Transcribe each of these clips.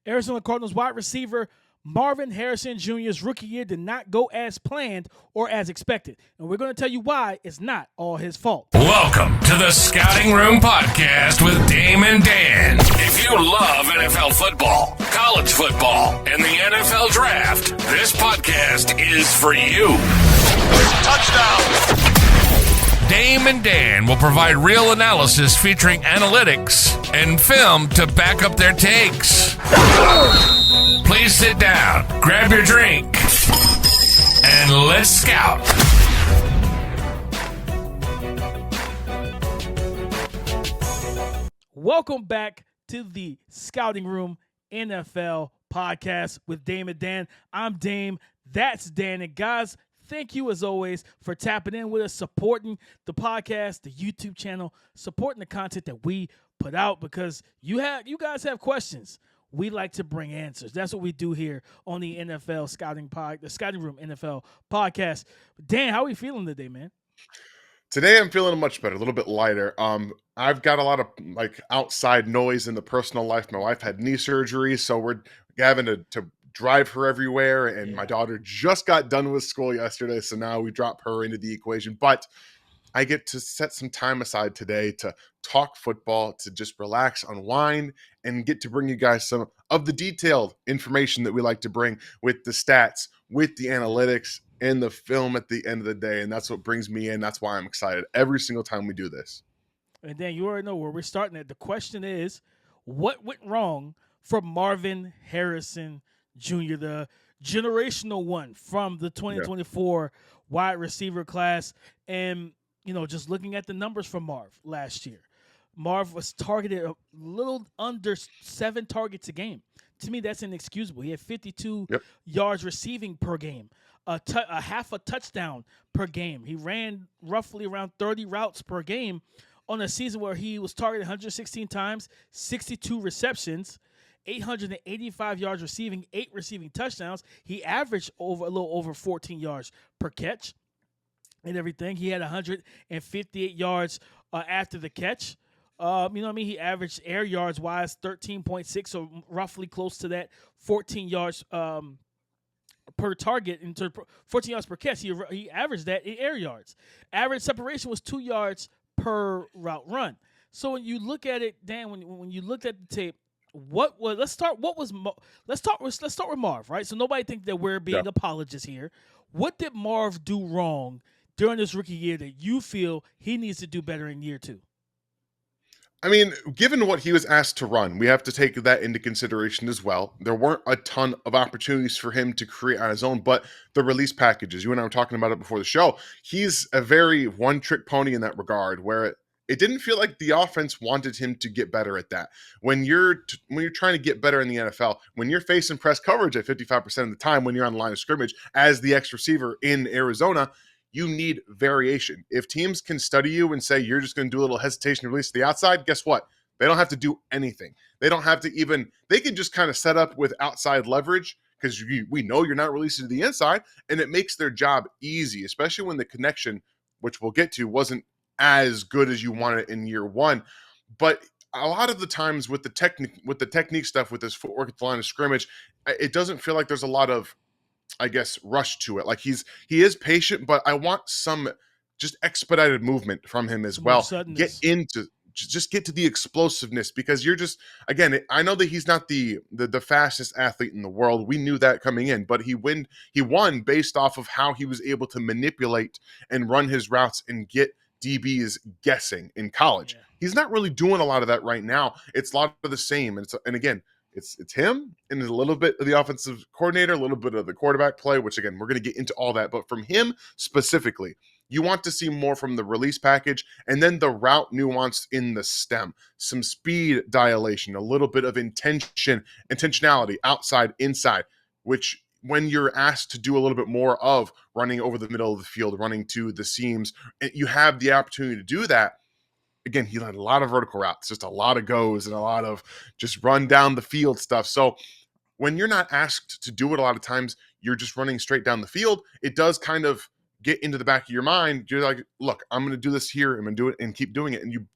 Arizona Cardinals wide receiver Marvin Harrison Jr.'s rookie year did not go as planned or as expected. And we're going to tell you why it's not all his fault. Welcome to the Scouting Room Podcast with Dame and Dan. If you love NFL football, college football, and the NFL Draft, this podcast is for you. Touchdown! Dame and Dan will provide real analysis featuring analytics and film to back up their takes. Please sit down, grab your drink, and let's scout. Welcome back to the Scouting Room NFL Podcast with Dame and Dan. I'm Dame, that's Dan, and guys, thank you, as always, for tapping in with us, supporting the podcast, the YouTube channel, supporting the content that we put out, because you guys have questions. We like to bring answers. That's what we do here on the NFL the Scouting Room NFL Podcast. Dan, how are you feeling today, man? Today I'm feeling much better, a little bit lighter. I've got a lot of outside noise in the personal life. My wife had knee surgery, so we're having to drive her everywhere, and my daughter just got done with school yesterday, so now we drop her into the equation. But I get to set some time aside today to talk football, to just relax, unwind, and get to bring you guys some of the detailed information that we like to bring with the stats, with the analytics, and the film at the end of the day. And that's what brings me in. That's why I'm excited every single time we do this. And Dan, you already know where we're starting at. The question is, what went wrong for Marvin Harrison Jr., the generational one from the 2024 wide receiver class? And just looking at the numbers for Marv last year, Marv was targeted a little under 7 targets a game. To me, that's inexcusable. He had 52 yards receiving per game, a half a touchdown per game. He ran roughly around 30 routes per game on a season where he was targeted 116 times, 62 receptions, 885 yards receiving, 8 receiving touchdowns. He averaged a little over 14 yards per catch. And everything. He had 158 yards after the catch. He averaged air yards wise 13.6, so roughly close to that 14 yards per target, 14 yards per catch. He averaged that in air yards. Average separation was 2 yards per route run. So when you look at it, Dan, when you looked at the tape, let's start with Marv, right? So nobody think that we're being apologists here. What did Marv do wrong during this rookie year that you feel he needs to do better in year 2? I mean, given what he was asked to run, we have to take that into consideration as well. There weren't a ton of opportunities for him to create on his own, but the release packages, you and I were talking about it before the show, he's a very one-trick pony in that regard, where it didn't feel like the offense wanted him to get better at that. When you're trying to get better in the NFL, when you're facing press coverage at 55% of the time, when you're on the line of scrimmage as the X receiver in Arizona, you need variation. If teams can study you and say you're just going to do a little hesitation release to the outside, guess what? They don't have to do anything. They don't have to they can just kind of set up with outside leverage, because we know you're not releasing to the inside, and it makes their job easy, especially when the connection, which we'll get to, wasn't as good as you wanted in year 1. But a lot of the times with the technique stuff, with his footwork at the line of scrimmage, it doesn't feel like there's a lot of, rush to it. Like he is patient, but I want some just expedited movement from him as well. Get to the explosiveness, because you're just, again, I know that he's not the fastest athlete in the world. We knew that coming in, but he won based off of how he was able to manipulate and run his routes and get DBs guessing in college. Yeah. He's not really doing a lot of that right now. It's a lot of the same. And again, it's him and a little bit of the offensive coordinator, a little bit of the quarterback play, which, again, we're going to get into all that. But from him specifically, you want to see more from the release package, and then the route nuance in the stem, some speed dilation, a little bit of intentionality, outside, inside, which when you're asked to do a little bit more of running over the middle of the field, running to the seams, you have the opportunity to do that. Again, he had a lot of vertical routes, just a lot of goes and a lot of just run down the field stuff. So when you're not asked to do it, a lot of times you're just running straight down the field. It does kind of get into the back of your mind. You're like, look, I'm going to do this here. I'm going to do it and keep doing it. And you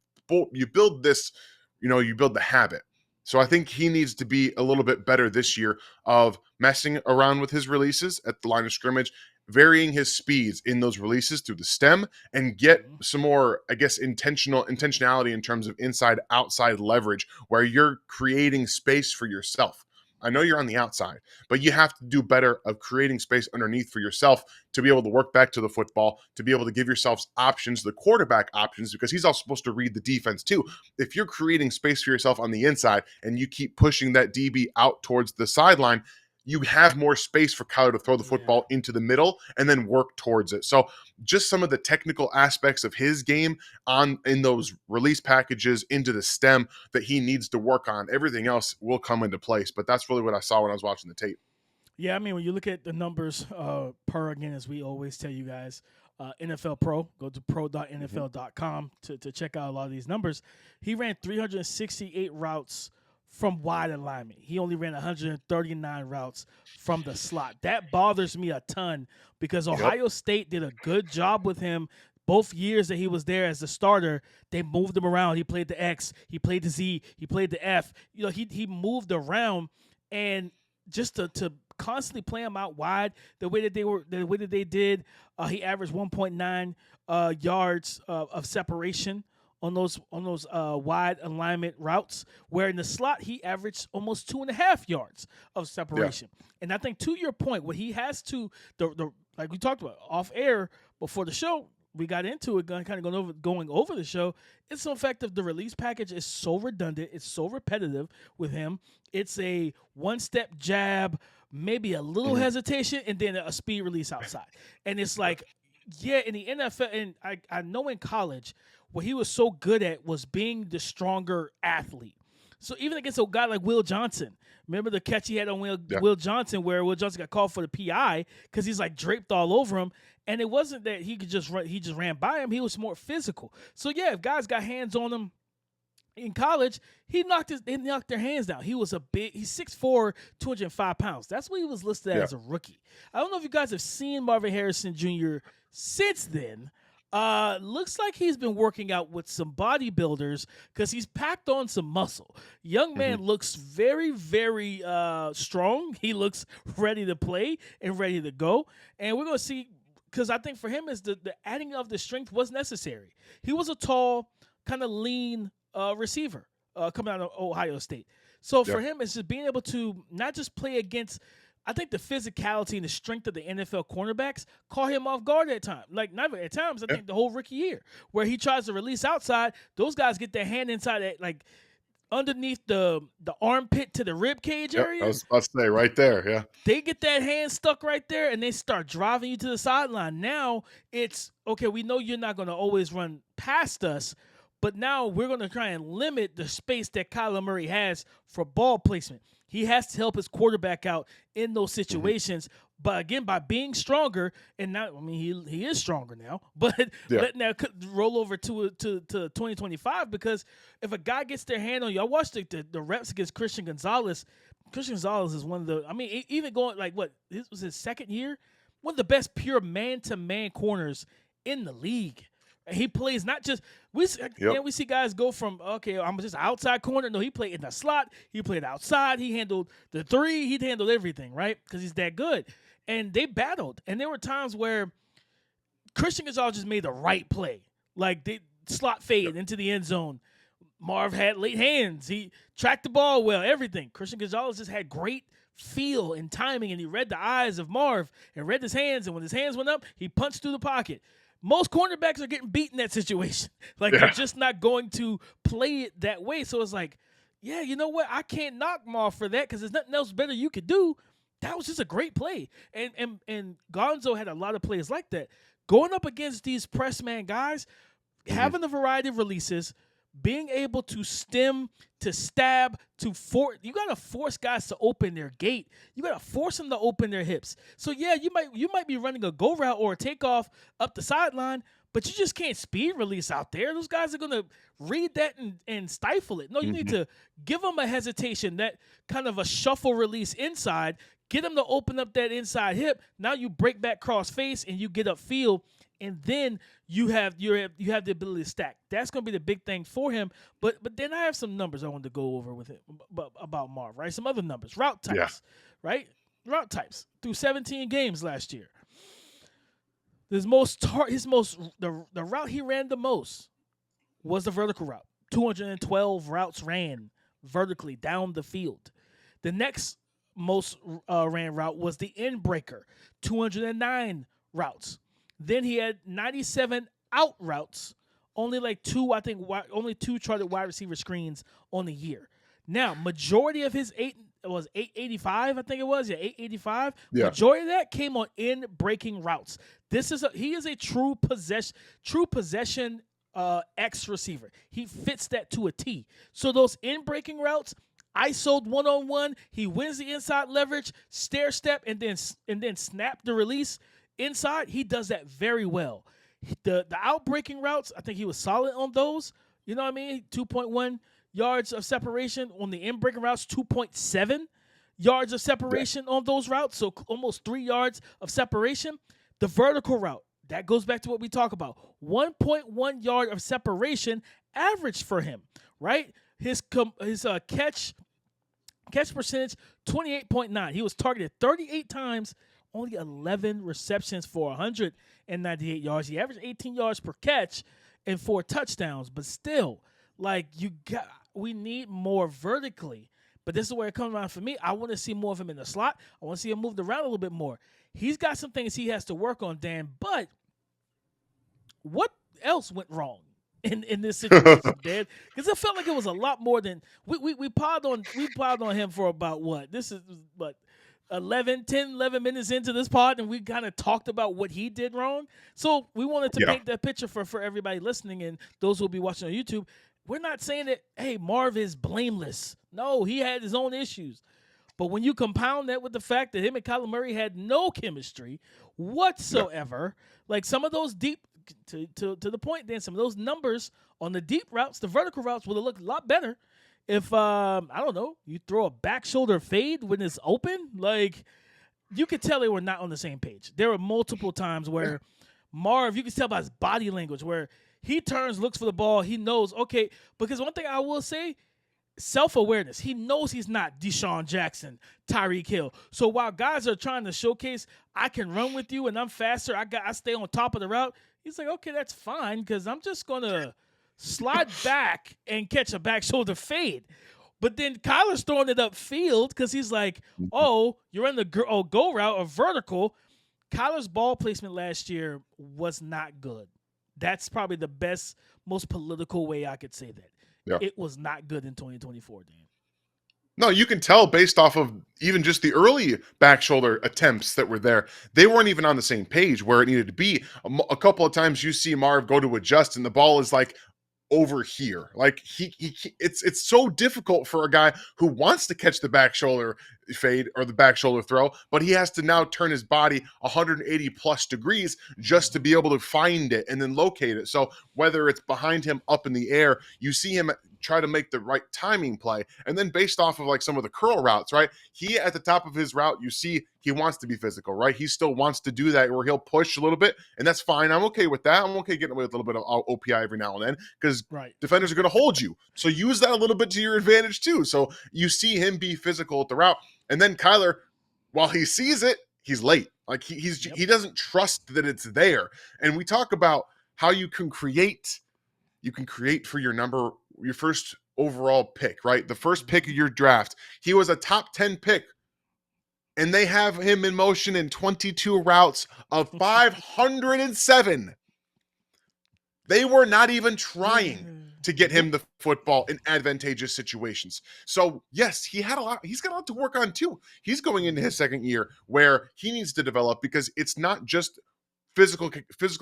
build this, you build the habit. So I think he needs to be a little bit better this year of messing around with his releases at the line of scrimmage, varying his speeds in those releases through the stem, and get some more, I guess, intentionality in terms of inside outside leverage where you're creating space for yourself. I know you're on the outside, but you have to do better of creating space underneath for yourself to be able to work back to the football, to be able to give yourselves options, the quarterback options, because he's also supposed to read the defense too. If you're creating space for yourself on the inside and you keep pushing that DB out towards the sideline, you have more space for Kyler to throw the football into the middle and then work towards it. So just some of the technical aspects of his game in those release packages into the stem that he needs to work on. Everything else will come into place. But that's really what I saw when I was watching the tape. Yeah, I mean, when you look at the numbers per, again, as we always tell you guys, NFL Pro, go to pro.nfl.com to check out a lot of these numbers. He ran 368 routes from wide alignment. He only ran 139 routes from the slot. That bothers me a ton because Ohio State did a good job with him both years that he was there as the starter. They moved him around. He played the X, he played the Z, he played the F. You know, he moved around, and just to constantly play him out wide the way that they did, he averaged 1.9 yards of separation on those wide alignment routes, where in the slot he averaged almost 2.5 yards of separation. And I think, to your point, what he has to the like we talked about off air before the show, we got into it, kind of going over the show. It's so effective. The release package is so redundant. It's so repetitive with him. It's a one-step jab, maybe a little hesitation, and then a speed release outside. And it's like, yeah, in the NFL, and I know in college, what he was so good at was being the stronger athlete. So even against a guy like Will Johnson, remember the catch he had on Will Johnson, where Will Johnson got called for the PI because he's like draped all over him, and it wasn't that he could just run, he just ran by him. He was more physical. So yeah, if guys got hands on him in college, they knocked their hands down. He's 6'4", 205 pounds. That's what he was listed as a rookie. I don't know if you guys have seen Marvin Harrison Jr. since then. Looks like he's been working out with some bodybuilders because he's packed on some muscle. Young man looks very, very strong. He looks ready to play and ready to go. And we're going to see, because I think for him is the adding of the strength was necessary. He was a tall, kind of lean receiver coming out of Ohio State. So for him, it's just being able to not just play against, I think the physicality and the strength of the NFL cornerbacks caught him off guard at times. Like, not at times, I think the whole rookie year, where he tries to release outside, those guys get their hand inside it, like underneath the armpit to the rib cage area. I was about to say, right there, yeah. They get that hand stuck right there, and they start driving you to the sideline. Now it's, okay, we know you're not going to always run past us, but now we're going to try and limit the space that Kyler Murray has for ball placement. He has to help his quarterback out in those situations. But again, by being stronger, and now, I mean, he is stronger now, but letting that roll over to 2025, because if a guy gets their hand on you, I watched the reps against Christian Gonzalez. Christian Gonzalez is one of the, I mean, even going like this was his second year, one of the best pure man-to-man corners in the league. He plays not just we see guys go from, okay, I'm just outside corner. No, he played in the slot. He played outside. He handled the three. He handled everything, right? Because he's that good. And they battled. And there were times where Christian Gonzalez just made the right play. Like, they slot fade into the end zone. Marv had late hands. He tracked the ball well, everything. Christian Gonzalez just had great feel and timing, and he read the eyes of Marv and read his hands. And when his hands went up, he punched through the pocket. Most cornerbacks are getting beat in that situation. Like, they're just not going to play it that way. So it's like, yeah, you know what? I can't knock Marv for that because there's nothing else better you could do. That was just a great play. And Gonzo had a lot of plays like that. Going up against these press man guys, having a variety of releases, being able to stem, to stab, to force. You got to force guys to open their gate. You got to force them to open their hips. So, yeah, you might be running a go route or a takeoff up the sideline, but you just can't speed release out there. Those guys are going to read that and stifle it. No, you need to give them a hesitation, that kind of a shuffle release inside, get them to open up that inside hip. Now you break back cross face and you get upfield and then you have the ability to stack. That's going to be the big thing for him. But then I have some numbers I wanted to go over with him about Marv, right? Some other numbers, route types, right? Route types through 17 games last year. The route he ran the most was the vertical route. 212 routes ran vertically down the field. The next most ran route was the end breaker, 209 routes. Then he had 97 out routes, only two charted wide receiver screens on the year. Now, majority of his 885, I think it was, 885. Yeah. Majority of that came on in breaking routes. He is a true possession X receiver. He fits that to a T. So those in breaking routes, ISO'd one-on-one, he wins the inside leverage, stair step, and then snap the release inside. He does that very well. The out breaking routes, I think he was solid on those. You know what I mean? 2.1 yards of separation on the in breaking routes, 2.7 yards of separation on those routes, so almost 3 yards of separation. The vertical route, that goes back to what we talk about. 1.1 yard of separation average for him, right? His catch percentage, 28.9. He was targeted 38 times, only 11 receptions for 198 yards. He averaged 18 yards per catch and 4 touchdowns. But still, we need more vertically. But this is where it comes around for me. I want to see more of him in the slot. I want to see him moved around a little bit more. He's got some things he has to work on, Dan. But what else went wrong in this situation, Dan? Because I felt like it was a lot more than we piled on him for about what? This is what 11 minutes into this pod, and we kind of talked about what he did wrong. So we wanted to paint that picture for everybody listening and those who will be watching on YouTube. We're not saying that, hey, Marv is blameless. No, he had his own issues. But when you compound that with the fact that him and Kyler Murray had no chemistry whatsoever, like some of those deep, to the point, then some of those numbers on the deep routes, the vertical routes would have looked a lot better if, I don't know, you throw a back shoulder fade when it's open. Like, you could tell they were not on the same page. There were multiple times where Marv, you can tell by his body language, where he turns, looks for the ball. He knows, okay, because one thing I will say, self-awareness. He knows he's not Deshaun Jackson, Tyreek Hill. So while guys are trying to showcase, I can run with you and I'm faster, I stay on top of the route, he's like, okay, that's fine because I'm just going to slide back and catch a back shoulder fade. But then Kyler's throwing it upfield because he's like, oh, you're in the go route or vertical. Kyler's ball placement last year was not good. That's probably the best, most political way I could say that. Yeah. It was not good in 2024, Dan. No, you can tell based off of even just the early back shoulder attempts that were there. They weren't even on the same page where it needed to be. A couple of times you see Marv go to adjust and the ball is like over here. Like it's so difficult for a guy who wants to catch the back shoulder fade or the back shoulder throw, but he has to now turn his body 180 plus degrees just to be able to find it and then locate it. So whether it's behind him, up in the air, you see him try to make the right timing play. And then based off of like some of the curl routes, right? He at the top of his route, you see he wants to be physical, right? He still wants to do that where he'll push a little bit, and that's fine. I'm okay with that. I'm okay getting away with a little bit of OPI every now and then because defenders are going to hold you. So use that a little bit to your advantage too. So you see him be physical at the route. And then Kyler, while he sees it, he's late. Like he doesn't trust that it's there. And we talk about how you can create for your first overall pick, right? The first pick of your draft. He was a top 10 pick. And they have him in motion in 22 routes of 507. They were not even trying to get him the football in advantageous situations. So yes, he's got a lot to work on too. He's going into his second year where he needs to develop because it's not just physical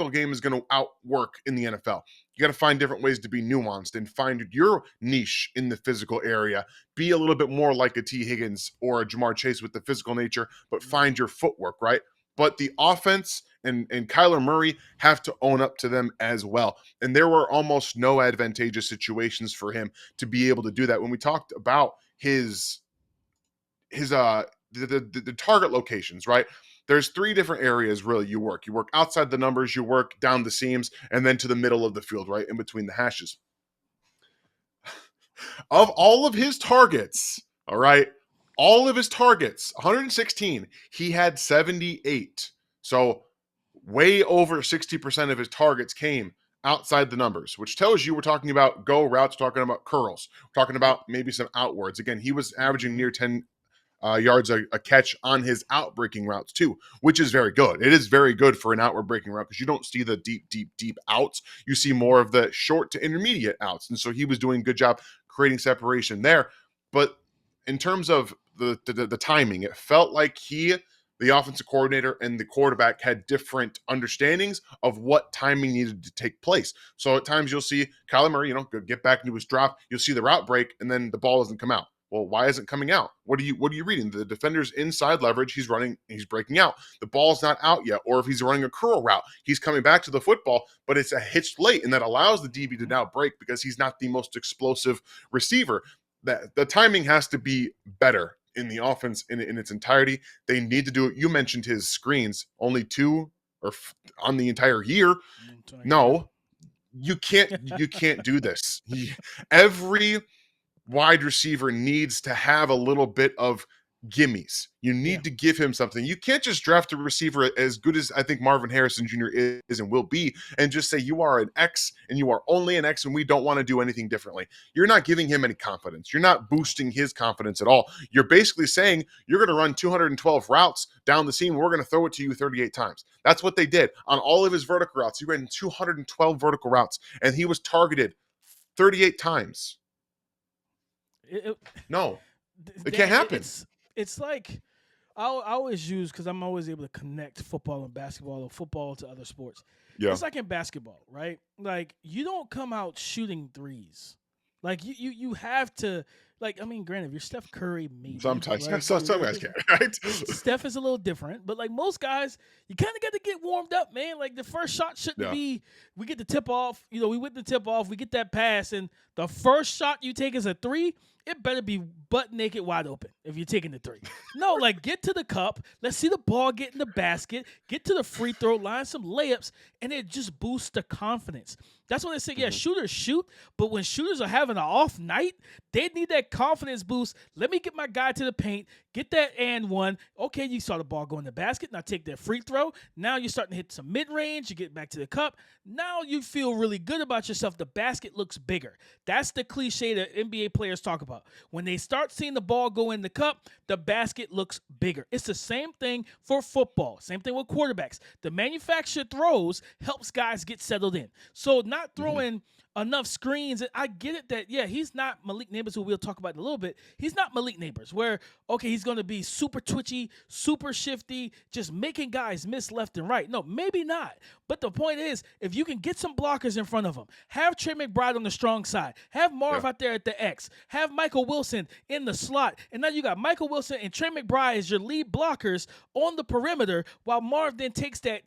game is going to outwork in the NFL. You got to find different ways to be nuanced and find your niche in the physical area. Be a little bit more like a T. Higgins or a Jamar Chase with the physical nature, but find your footwork, right? But the offense and Kyler Murray have to own up to them as well. And there were almost no advantageous situations for him to be able to do that. When we talked about the target locations, right? there's 3 different areas really you work. You work outside the numbers, you work down the seams, and then to the middle of the field, right in between the hashes. Of all of his targets, all right, all of his targets, 116, he had 78. So way over 60% of his targets came outside the numbers, which tells you we're talking about go routes, talking about curls, talking about maybe some outwards. Again, he was averaging near 10 yards a catch on his out breaking routes too, which is very good. It is very good for an outward breaking route because you don't see the deep outs. You see more of the short to intermediate outs. And so he was doing a good job creating separation there. But in terms of the timing, it felt like the offensive coordinator and the quarterback had different understandings of what timing needed to take place. So at times you'll see Kyler Murray, get back into his drop. You'll see the route break and then the ball doesn't come out. Well, why isn't it coming out? What are you reading? The defender's inside leverage. He's running. He's breaking out. The ball's not out yet. Or if he's running a curl route, he's coming back to the football, but it's a hitched late, and that allows the DB to now break because he's not the most explosive receiver. That the timing has to be better in the offense in its entirety. They need to do it. You mentioned his screens, only 2 or on the entire year. No, you can't do this. Every wide receiver needs to have a little bit of gimmies. You need to give him something. You can't just draft a receiver as good as I think Marvin Harrison Jr. is and will be and just say you are an X and you are only an X and we don't want to do anything differently. You're not giving him any confidence. You're not boosting his confidence at all. You're basically saying you're going to run 212 routes down the seam. We're going to throw it to you 38 times. That's what they did on all of his vertical routes. He ran 212 vertical routes and he was targeted 38 times. No, it can't happen. It's like I always use, because I'm always able to connect football and basketball or football to other sports. Yeah. It's like in basketball, right? Like you don't come out shooting threes. Like you have to. Like, I mean, granted, if you're Steph Curry, maybe. Sometimes. Like, some guys can, right? Steph is a little different. But, like, most guys, you kind of got to get warmed up, man. Like, the first shot shouldn't be, we get the tip off. We win the tip off. We get that pass. And the first shot you take is a 3. It better be butt naked wide open if you're taking the 3. No, like, get to the cup. Let's see the ball get in the basket. Get to the free throw line, some layups. And it just boosts the confidence. That's when they say, shooters shoot, but when shooters are having an off night, they need that confidence boost. Let me get my guy to the paint, get that and one. Okay, you saw the ball go in the basket. Now take that free throw. Now you're starting to hit some mid-range. You get back to the cup. Now you feel really good about yourself. The basket looks bigger. That's the cliche that NBA players talk about. When they start seeing the ball go in the cup, the basket looks bigger. It's the same thing for football. Same thing with quarterbacks. The manufactured throws helps guys get settled in. So not throwing enough screens. I get it that, he's not Malik Nabers, who we'll talk about in a little bit. He's not Malik Nabers, where, he's going to be super twitchy, super shifty, just making guys miss left and right. No, maybe not. But the point is, if you can get some blockers in front of him, have Trey McBride on the strong side, have Marv out there at the X, have Michael Wilson in the slot, and now you got Michael Wilson and Trey McBride as your lead blockers on the perimeter, while Marv then takes that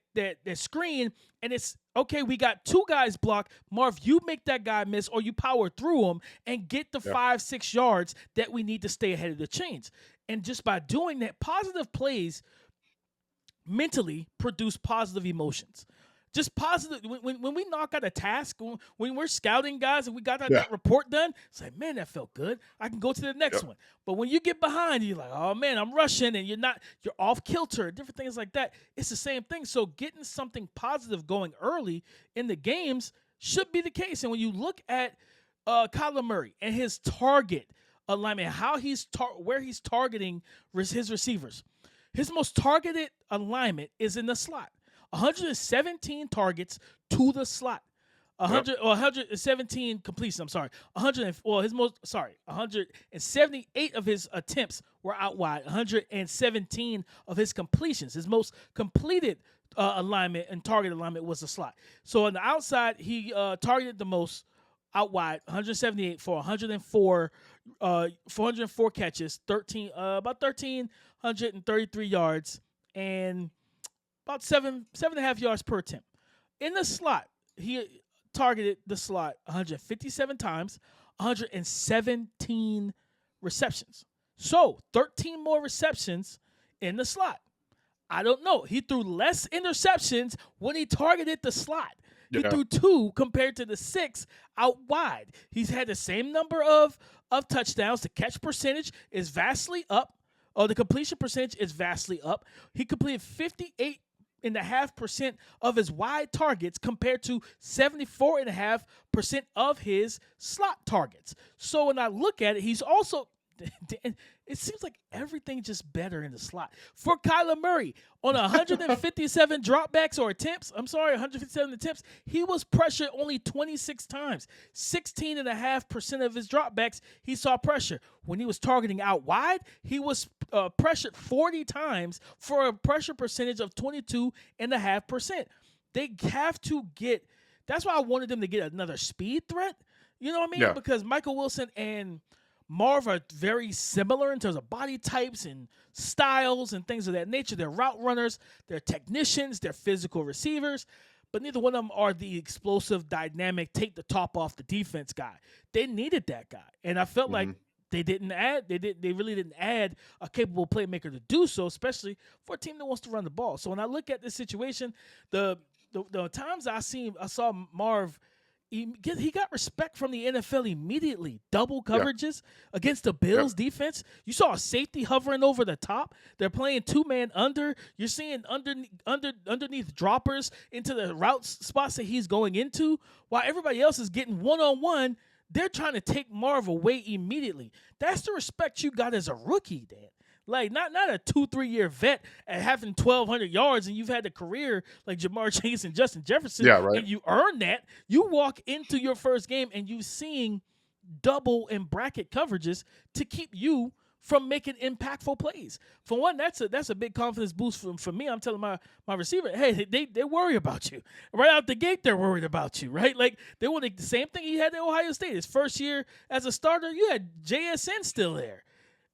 screen, and it's, okay, we got 2 guys blocked. Marv, you make that guy miss, or you power through him and get the 5-6 yards that we need to stay ahead of the chains. And just by doing that, positive plays mentally produce positive emotions. Just positive. When we knock out a task, when we're scouting guys and we got that report done, it's like, man, that felt good. I can go to the next one. But when you get behind, you're like, oh man, I'm rushing, and you're off kilter, different things like that. It's the same thing. So getting something positive going early in the games should be the case. And when you look at Kyler Murray and his target alignment, where he's targeting his receivers, his most targeted alignment is in the slot. 117 targets to the slot. 117 completions. I'm sorry. 178 of his attempts were out wide. 117 of his completions. His most completed alignment and target alignment was the slot. So on the outside, he targeted the most out wide. 178 for 404 catches, about 1,333 yards, and about 7.5 yards per attempt. In the slot, he targeted the slot 157 times, 117 receptions. So 13 more receptions in the slot. I don't know. He threw less interceptions when he targeted the slot. He Yeah. threw 2 compared to the 6 out wide. He's had the same number of touchdowns. The catch percentage is vastly up. The completion percentage is vastly up. He completed 58.5% of his wide targets compared to 74.5% of his slot targets. So when I look at it, he's also it seems like everything just better in the slot. For Kyler Murray, on 157 dropbacks or attempts, 157 attempts, he was pressured only 26 times. 16.5% of his dropbacks, he saw pressure. When he was targeting out wide, he was pressured 40 times for a pressure percentage of 22.5%. They have to get – that's why I wanted them to get another speed threat. You know what I mean? Yeah. Because Michael Wilson and Marv are very similar in terms of body types and styles and things of that nature. They're route runners, they're technicians, they're physical receivers, but neither one of them are the explosive, dynamic, take the top off the defense guy. They needed that guy, and I felt like they really didn't add a capable playmaker to do so, especially for a team that wants to run the ball. So when I look at this situation, the times I saw Marv. He got respect from the NFL immediately. Double coverages against the Bills defense. You saw a safety hovering over the top. They're playing 2-man under. You're seeing underneath droppers into the route spots that he's going into. While everybody else is getting one-on-one, they're trying to take Marv away immediately. That's the respect you got as a rookie, Dan. Like, not a 2-3 year vet at having 1,200 yards and you've had a career like Jamar Chase and Justin Jefferson, and you earn that. You walk into your first game and you're seeing double and bracket coverages to keep you from making impactful plays. For one, that's a big confidence boost for me. I'm telling my receiver, hey, they worry about you. Right out the gate, they're worried about you, right? Like, they want the same thing he had at Ohio State. His first year as a starter, you had JSN still there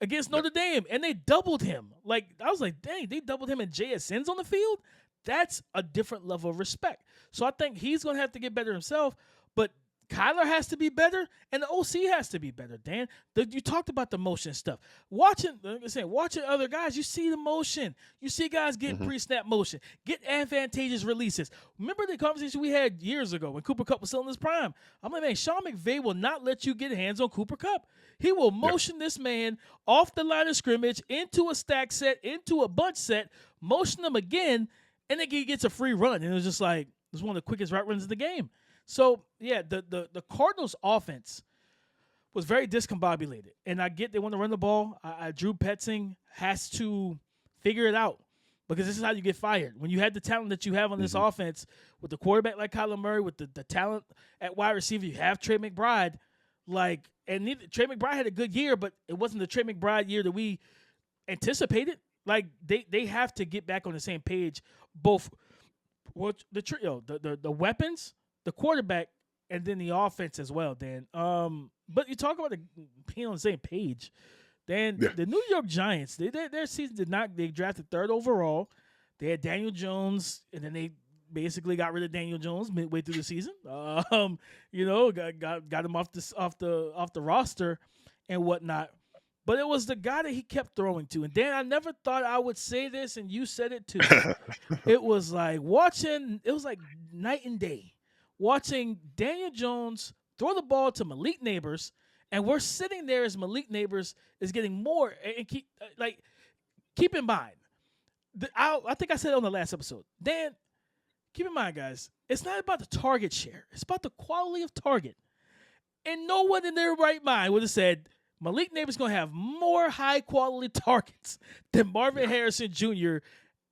against Notre Dame, and they doubled him. Like, I was like, dang, they doubled him and JSN's on the field? That's a different level of respect. So I think he's going to have to get better himself, but Kyler has to be better, and the OC has to be better, Dan. You talked about the motion stuff. Watching other guys, you see the motion. You see guys get pre-snap motion, get advantageous releases. Remember the conversation we had years ago when Cooper Kupp was still in his prime? I'm like, man, Sean McVay will not let you get hands on Cooper Kupp. He will motion this man off the line of scrimmage into a stack set, into a bunch set, motion him again, and then he gets a free run. And it was just like, it was one of the quickest route runs of the game. So, yeah, the Cardinals' offense was very discombobulated. And I get they want to run the ball. Drew Petzing has to figure it out because this is how you get fired. When you had the talent that you have on this offense, with the quarterback like Kyler Murray, with the talent at wide receiver, you have Trey McBride. Trey McBride had a good year, but it wasn't the Trey McBride year that we anticipated. Like, they have to get back on the same page, both the trio, the weapons, the quarterback, and then the offense as well, Dan. But you talk about being on the same page. Dan, the New York Giants, their season they drafted 3rd overall. They had Daniel Jones, and then they basically got rid of Daniel Jones midway through the season. Got him off the roster and whatnot. But it was the guy that he kept throwing to. And Dan, I never thought I would say this, and you said it too. It was like night and day. Watching Daniel Jones throw the ball to Malik Nabers, and we're sitting there as Malik Nabers is getting more. And keep in mind, I think I said it on the last episode, Dan, keep in mind, guys, it's not about the target share. It's about the quality of target. And no one in their right mind would have said Malik Nabers is going to have more high-quality targets than Marvin Harrison Jr.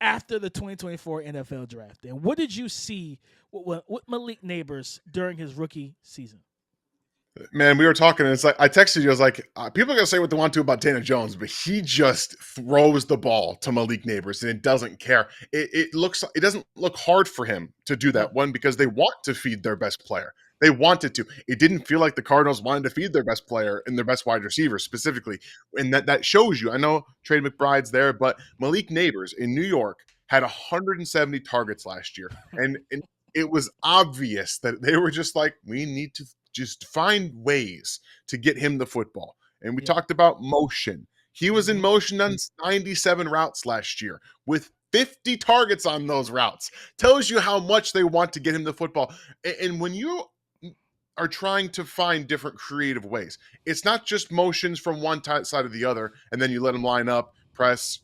after the 2024 NFL Draft. And what did you see with Malik Nabers during his rookie season? Man, we were talking, and it's like I texted you. I was like, people are gonna say what they want to about Daniel Jones, but he just throws the ball to Malik Nabers, and it doesn't care. It doesn't look hard for him to do that. One, because they want to feed their best player. They wanted to. It didn't feel like the Cardinals wanted to feed their best player and their best wide receiver specifically, and that shows you. I know Trey McBride's there, but Malik Nabers in New York had 170 targets last year, and it was obvious that they were just like, we need to just find ways to get him the football. And we talked about motion. He was in motion on 97 routes last year with 50 targets on those routes. Tells you how much they want to get him the football. And when you are trying to find different creative ways, it's not just motions from one side or the other, and then you let him line up, press,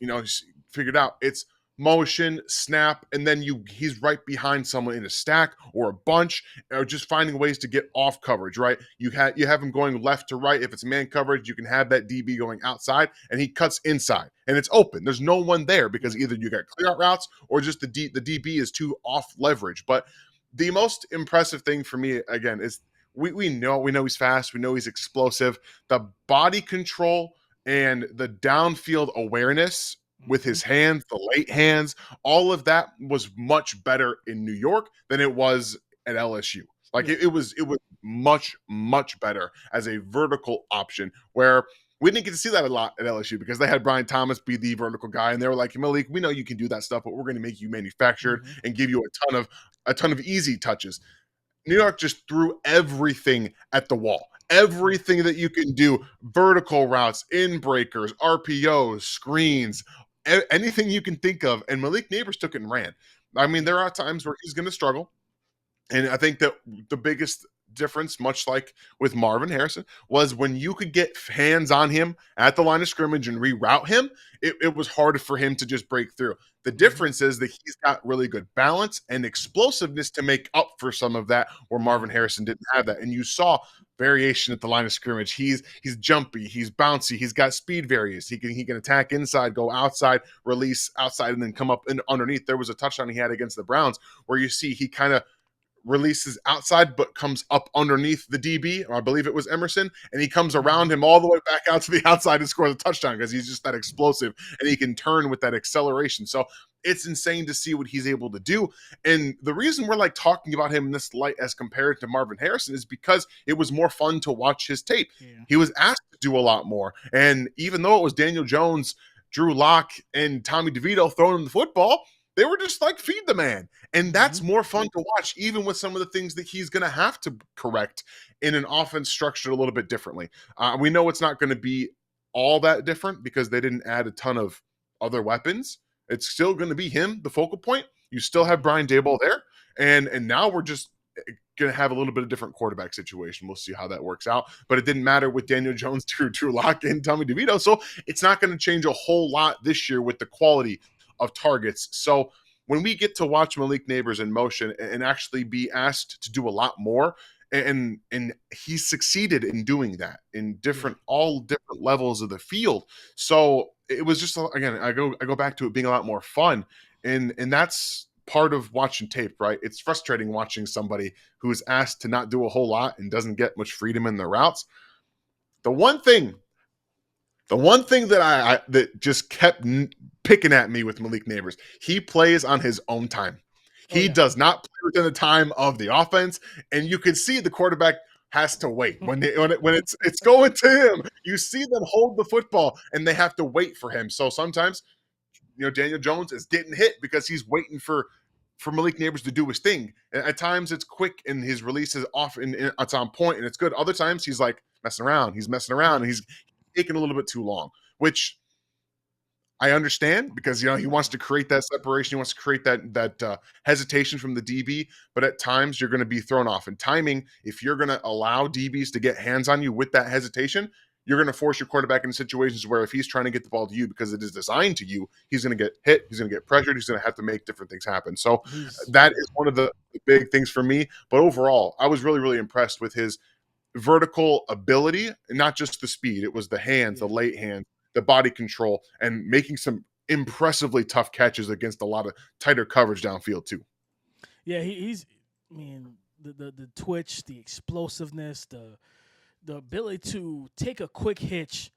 figure it out. It's motion, snap, and then he's right behind someone in a stack or a bunch, or just finding ways to get off coverage, right? You have him going left to right. If it's man coverage, you can have that DB going outside, and he cuts inside, and it's open. There's no one there because either you got clear out routes or just the DB is too off leverage. But the most impressive thing for me, again, is we know he's fast. We know he's explosive. The body control and the downfield awareness with his hands, the late hands, all of that was much better in New York than it was at LSU. Like it was much, much better as a vertical option, where we didn't get to see that a lot at LSU because they had Brian Thomas be the vertical guy, and they were like, Malik, we know you can do that stuff, but we're going to make you manufactured and give you a ton of easy touches. New York just threw everything at the wall. Everything that you can do, vertical routes, in breakers, RPOs, screens, anything you can think of. And Malik Nabers took it and ran. I mean, there are times where he's going to struggle. And I think that the biggest difference, much like with Marvin Harrison, was when you could get hands on him at the line of scrimmage and reroute him, it was harder for him to just break through. The difference is that he's got really good balance and explosiveness to make up for some of that, where Marvin Harrison didn't have that. And you saw variation at the line of scrimmage. He's jumpy, he's bouncy, he's got speed variance. He can attack inside, go outside, release outside, and then come up underneath. There was a touchdown he had against the Browns where you see he kind of releases outside but comes up underneath the DB, or I believe it was Emerson, and he comes around him all the way back out to the outside and scores a touchdown because he's just that explosive and he can turn with that acceleration. So it's insane to see what he's able to do. And the reason we're like talking about him in this light as compared to Marvin Harrison is because it was more fun to watch his tape. He was asked to do a lot more. And even though it was Daniel Jones, Drew Lock, and Tommy DeVito throwing him the football, they were just like, feed the man. And that's more fun to watch, even with some of the things that he's going to have to correct in an offense structured a little bit differently. We know it's not going to be all that different because they didn't add a ton of other weapons. It's still going to be him, the focal point. You still have Brian Daboll there. And now we're just going to have a little bit of different quarterback situation. We'll see how that works out. But it didn't matter with Daniel Jones, Drew Lock, and Tommy DeVito. So it's not going to change a whole lot this year with the quality of targets. So when we get to watch Malik Nabers in motion and actually be asked to do a lot more, and he succeeded in doing that in all different levels of the field. So it was just, again, I go back to it being a lot more fun, and that's part of watching tape, right? It's frustrating watching somebody who is asked to not do a whole lot and doesn't get much freedom in their routes. The one thing that that just kept picking at me with Malik Nabers, he plays on his own time. He does not play within the time of the offense, and you can see the quarterback has to wait when it's going to him. You see them hold the football, and they have to wait for him. So sometimes, Daniel Jones is getting hit because he's waiting for Malik Nabers to do his thing. And at times it's quick and his release is off and it's on point and it's good. Other times he's like messing around. He's messing around and he's taking a little bit too long, which I understand because, he wants to create that separation. He wants to create that hesitation from the DB, but at times you're going to be thrown off. And timing, if you're going to allow DBs to get hands on you with that hesitation, you're going to force your quarterback into situations where if he's trying to get the ball to you because it is designed to you, he's going to get hit, he's going to get pressured, he's going to have to make different things happen. So that is one of the big things for me. But overall, I was really, really impressed with his vertical ability, and not just the speed. It was the hands, the late hands, the body control, and making some impressively tough catches against a lot of tighter coverage downfield too. Yeah, the twitch, the explosiveness, the ability to take a quick hitch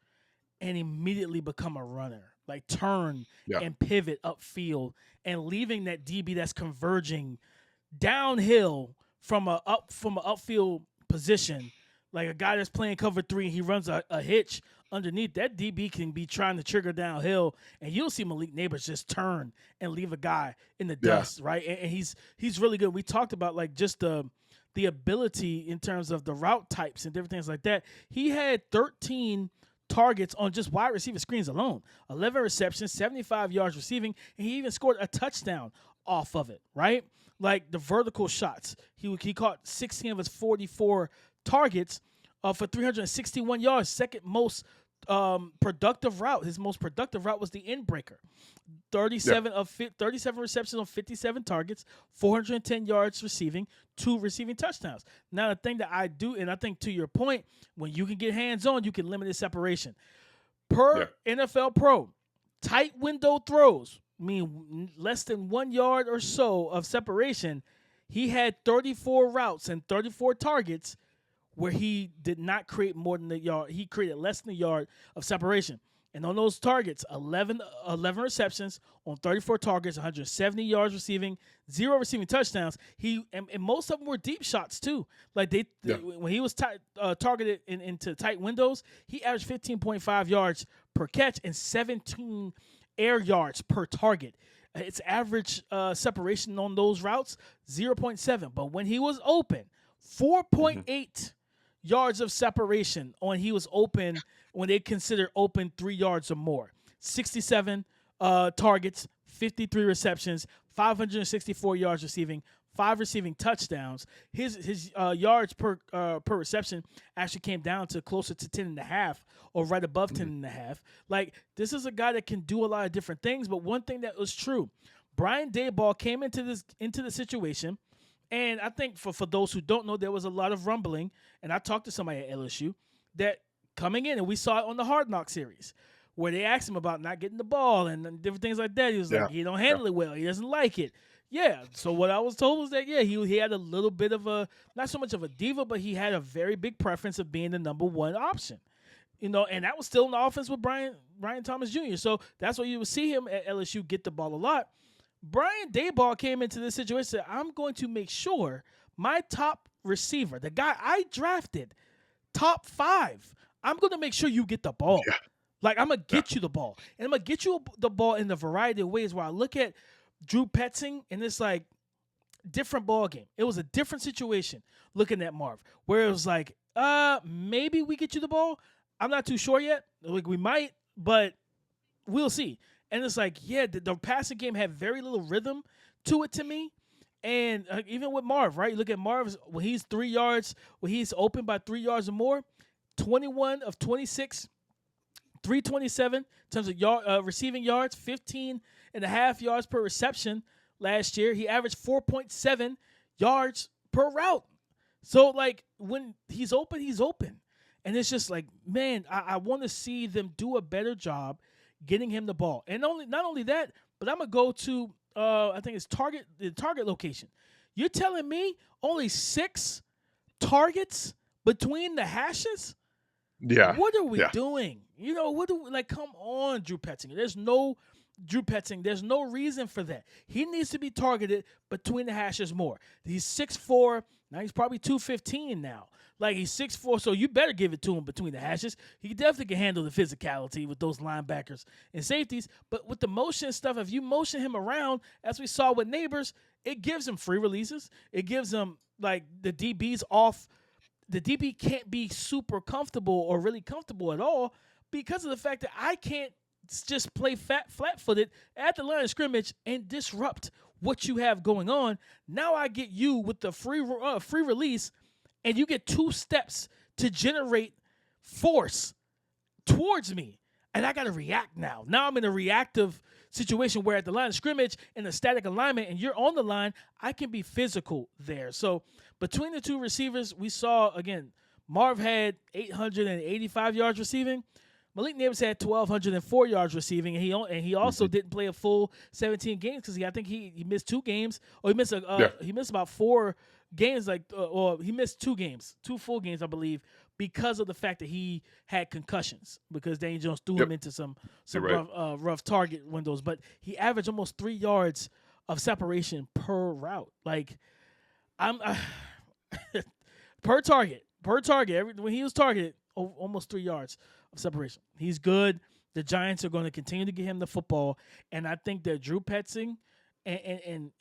and immediately become a runner, like turn and pivot upfield, and leaving that DB that's converging downhill from a upfield position, like a guy that's playing cover 3 and he runs a hitch underneath. That DB can be trying to trigger downhill, and you'll see Malik Nabers just turn and leave a guy in the dust, right? And he's really good. We talked about like just the ability in terms of the route types and different things like that. He had 13 targets on just wide receiver screens alone. 11 receptions, 75 yards receiving, and he even scored a touchdown off of it, right? Like the vertical shots. He caught 16 of his 44 targets for 361 yards, second most productive route. His most productive route was the end breaker. 37 receptions on 57 targets, 410 yards receiving, 2 receiving touchdowns. Now, the thing that I do, and I think to your point, when you can get hands-on, you can limit the separation. Per NFL Pro, tight window throws, mean less than 1 yard or so of separation, he had 34 routes and 34 targets where he did not create more than a yard. He created less than a yard of separation. And on those targets, 11 receptions on 34 targets, 170 yards receiving, 0 receiving touchdowns. And most of them were deep shots too. Like when he was targeted into tight windows, he averaged 15.5 yards per catch and 17 air yards per target. Its average separation on those routes, 0.7. But when he was open, 4.8 yards of separation on he was open when they consider open 3 yards or more. 67 targets, 53 receptions, 564 yards receiving, 5 receiving touchdowns. His yards per reception actually came down to closer to 10.5 or right above 10.5. Like, this is a guy that can do a lot of different things, but one thing that was true, Brian Daboll came into the situation. And I think for those who don't know, there was a lot of rumbling, and I talked to somebody at LSU that coming in, and we saw it on the Hard Knock series, where they asked him about not getting the ball and different things like that. He was like, he don't handle it well. He doesn't like it. Yeah. So what I was told was that, he had a little bit of not so much of a diva, but he had a very big preference of being the number one option. And that was still in the offense with Brian Thomas Jr. So that's why you would see him at LSU get the ball a lot. Brian Daboll came into this situation and said, I'm going to make sure my top receiver, the guy I drafted, top 5, I'm going to make sure you get the ball. Yeah. Like, I'm going to get you the ball. And I'm going to get you the ball in a variety of ways where I look at Drew Petzing, and it's like different ball game. It was a different situation looking at Marv, where it was like, maybe we get you the ball. I'm not too sure yet. Like, we might, but we'll see. And it's like, the passing game had very little rhythm to it to me. And even with Marv, right? You look at Marv, when he's 3 yards, when he's open by 3 yards or more, 21 of 26, 327 in terms of receiving yards, 15.5 yards per reception last year. He averaged 4.7 yards per route. So, like, when he's open, he's open. And it's just like, man, I want to see them do a better job getting him the ball. And not only that, but I'm going to go to, I think it's the target location. You're telling me only 6 targets between the hashes? Yeah. What are we doing? Come on, Drew Petzing. There's no Drew Petzing. There's no reason for that. He needs to be targeted between the hashes more. He's 6'4". Now he's probably 215 now. Like, he's 6'4", so you better give it to him between the hashes. He definitely can handle the physicality with those linebackers and safeties. But with the motion stuff, if you motion him around, as we saw with Nabers, it gives him free releases. It gives him, like, the DBs off. The DB can't be super comfortable or really comfortable at all because of the fact that I can't just play flat-footed at the line of scrimmage and disrupt what you have going on. Now I get you with the free release, and you get 2 steps to generate force towards me, and I got to react now. Now I'm in a reactive situation where at the line of scrimmage in a static alignment and you're on the line, I can be physical there. So between the 2 receivers, we saw, again, Marv had 885 yards receiving. Malik Nabers had 1,204 yards receiving, and he also didn't play a full 17 games because I think he missed 2 games, or he missed about 4 games, or he missed 2 games, 2 full games, I believe, because of the fact that he had concussions, because Danny Jones threw him into some rough target windows. But he averaged almost 3 yards of separation per route. Like, per target. When he was targeted, almost 3 yards of separation. He's good. The Giants are going to continue to get him the football, and I think that Drew Petzing and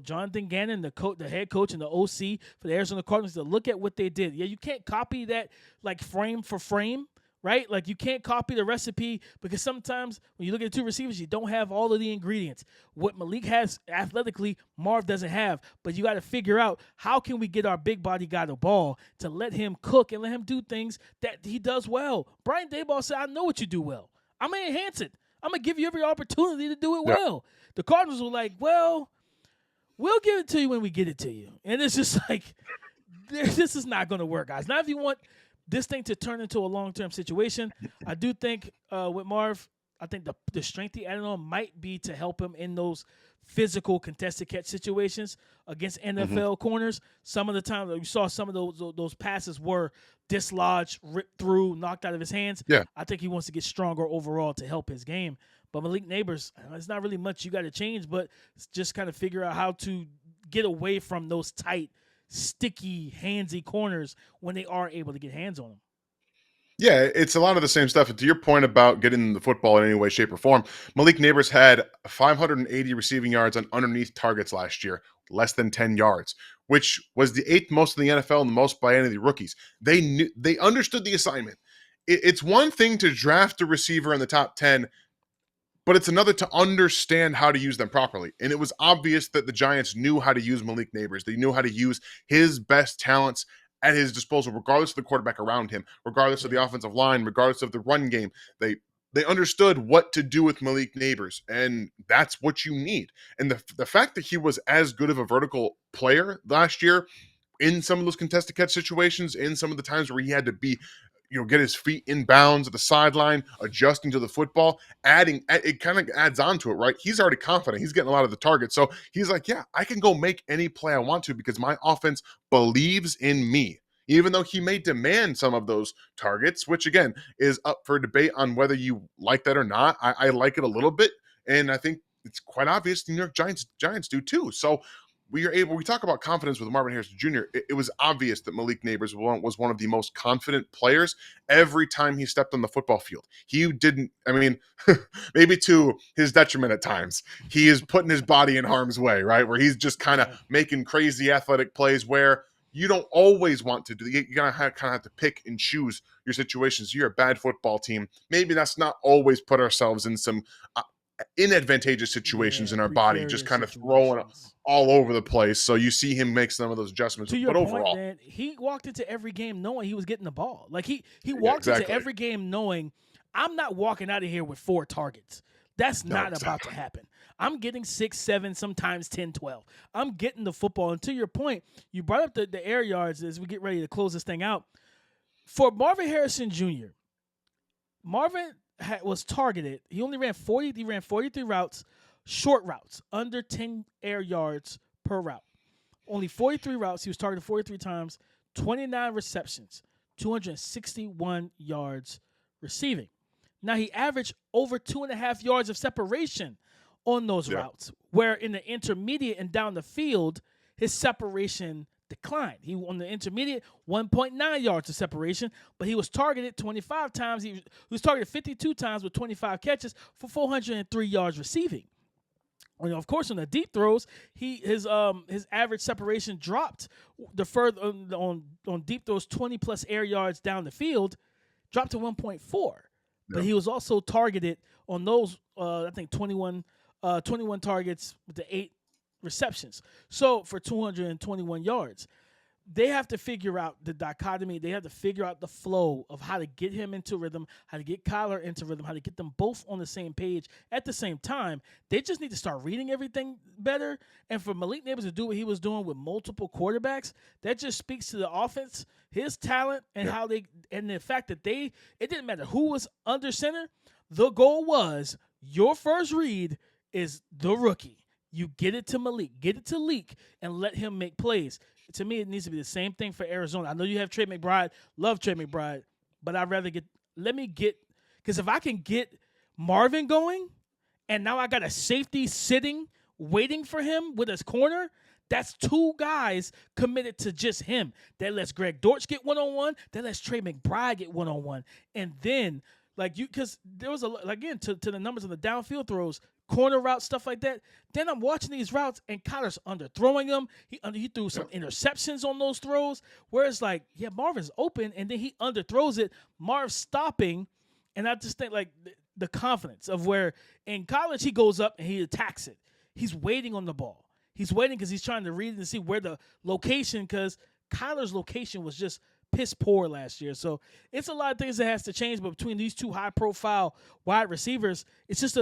Jonathan Gannon, the head coach and the OC for the Arizona Cardinals, to look at what they did. Yeah, you can't copy that like frame for frame right? Like you can't copy the recipe because sometimes when you look at the two receivers, you don't have all of the ingredients. What Malik has athletically, Marv doesn't have. But you got to figure out how can we get our big body guy the ball to let him cook and let him do things that he does well. Brian Daboll said, I know what you do well. I'm going to enhance it. I'm going to give you every opportunity to do it well. The Cardinals were like, well, we'll give it to you when we get it to you. And it's just like, this is not going to work, guys. Now, if you want this thing to turn into a long-term situation, I do think with Marv, I think the strength he added on might be to help him in those physical contested catch situations against NFL corners. Some of the time you saw some of those passes were dislodged, ripped through, knocked out of his hands. Yeah. I think he wants to get stronger overall to help his game. But Malik Nabers, it's not really much you got to change, but just kind of figure out how to get away from those tight, sticky, handsy corners when they are able to get hands on them. Yeah, it's a lot of the same stuff. And to your point about getting the football in any way, shape, or form, Malik Nabers had 580 receiving yards on underneath targets last year, less than 10 yards, which was the 8th most in the NFL and the most by any of the rookies. They understood the assignment. It's one thing to draft a receiver in the top 10, but it's another to understand how to use them properly. And it was obvious that the Giants knew how to use Malik Nabers. They knew how to use his best talents at his disposal, regardless of the quarterback around him, regardless of the offensive line, regardless of the run game. They understood what to do with Malik Nabers, and that's what you need. And the fact that he was as good of a vertical player last year in some of those contested catch situations, in some of the times where he had to be, get his feet in bounds at the sideline, adjusting to the football, it kind of adds on to it, right? He's already confident. He's getting a lot of the targets. So he's like, yeah, I can go make any play I want to because my offense believes in me, even though he may demand some of those targets, which again is up for debate on whether you like that or not. I like it a little bit. And I think it's quite obvious the New York Giants do too. So we talk about confidence with Marvin Harrison Jr. It was obvious that Malik Nabers was one of the most confident players every time he stepped on the football field. He didn't, maybe to his detriment at times, he is putting his body in harm's way, right? Where he's just kind of making crazy athletic plays where you don't always want to do. You're going to kind of have to pick and choose your situations. You're a bad football team. Maybe that's not always put ourselves in some inadvantageous situations in our body, just kind of throwing it all over the place. So you see him make some of those adjustments. To your but point, overall, man, he walked into every game knowing he was getting the ball. Like he walked into every game knowing I'm not walking out of here with 4 targets. That's not about to happen. I'm getting 6, 7, sometimes 10, 12. I'm getting the football. And to your point, you brought up the air yards as we get ready to close this thing out. For Marvin Harrison Jr., Marvin was targeted. He only ran 40. He ran 43 routes, short routes, under 10 air yards per route. Only 43 routes. He was targeted 43 times, 29 receptions, 261 yards receiving. Now, he averaged over 2.5 yards of separation on those routes, where in the intermediate and down the field, his separation declined. He on the intermediate, 1.9 yards of separation, but he was targeted 25 times. He was targeted 52 times with 25 catches for 403 yards receiving. And of course, on the deep throws, his average separation dropped. The further on deep throws, 20+ air yards down the field, dropped to 1.4. But he was also targeted on those, I think, 21 targets with the 8 receptions. So for 221 yards, they have to figure out the dichotomy. They have to figure out the flow of how to get him into rhythm, how to get Kyler into rhythm, how to get them both on the same page at the same time. They just need to start reading everything better. And for Malik Nabers to do what he was doing with multiple quarterbacks, that just speaks to the offense, his talent, and how and the fact that it didn't matter who was under center. The goal was your first read is the rookie. You get it to Malik, get it to Leak, and let him make plays. To me, it needs to be the same thing for Arizona. I know you have Trey McBride, love Trey McBride, but I'd rather because if I can get Marvin going, and now I got a safety sitting, waiting for him with his corner, that's 2 guys committed to just him. That lets Greg Dortch get one-on-one, that lets Trey McBride get one-on-one, and then Like because there was again to the numbers of the downfield throws, corner routes, stuff like that. Then I'm watching these routes and Kyler's underthrowing them. He threw some interceptions on those throws. Whereas like Marvin's open and then he underthrows it. Marv's stopping, and I just think like the confidence of where in college he goes up and he attacks it. He's waiting on the ball. He's waiting because he's trying to read and see where the location, because Kyler's location was just piss poor last year. So it's a lot of things that has to change. But between these two high-profile wide receivers, it's just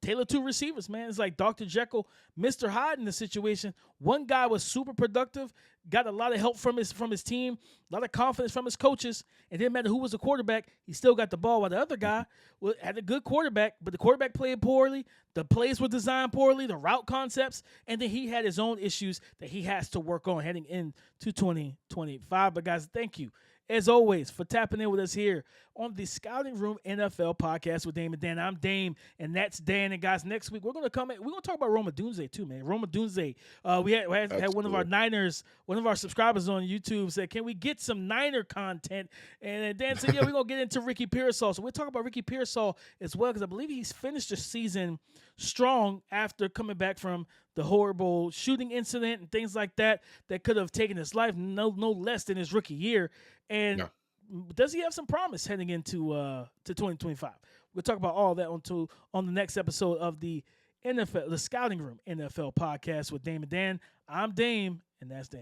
tailored to receivers, man. It's like Dr. Jekyll, Mr. Hyde in the situation. One guy was super productive, got a lot of help from his team, a lot of confidence from his coaches. It didn't matter who was the quarterback. He still got the ball, while the other guy had a good quarterback, but the quarterback played poorly. The plays were designed poorly, the route concepts, and then he had his own issues that he has to work on heading into 2025. But, guys, thank you, as always, for tapping in with us here on the Scouting Room NFL podcast with Dame and Dan. I'm Dame, and that's Dan. And, guys, next week we're going to talk about Roma Dunze, too, man. Roma Dunze. We had one of our Niners, one of our subscribers on YouTube said, can we get some Niner content? And Dan said, we're going to get into Ricky Pearsall. So we'll talk about Ricky Pearsall as well, because I believe he's finished the season strong after coming back from the horrible shooting incident and things like that could have taken his life no less than his rookie year. And does he have some promise heading into to 2025? We'll talk about all that on the next episode of the Scouting Room NFL podcast with Dame and Dan. I'm Dame, and that's Dan.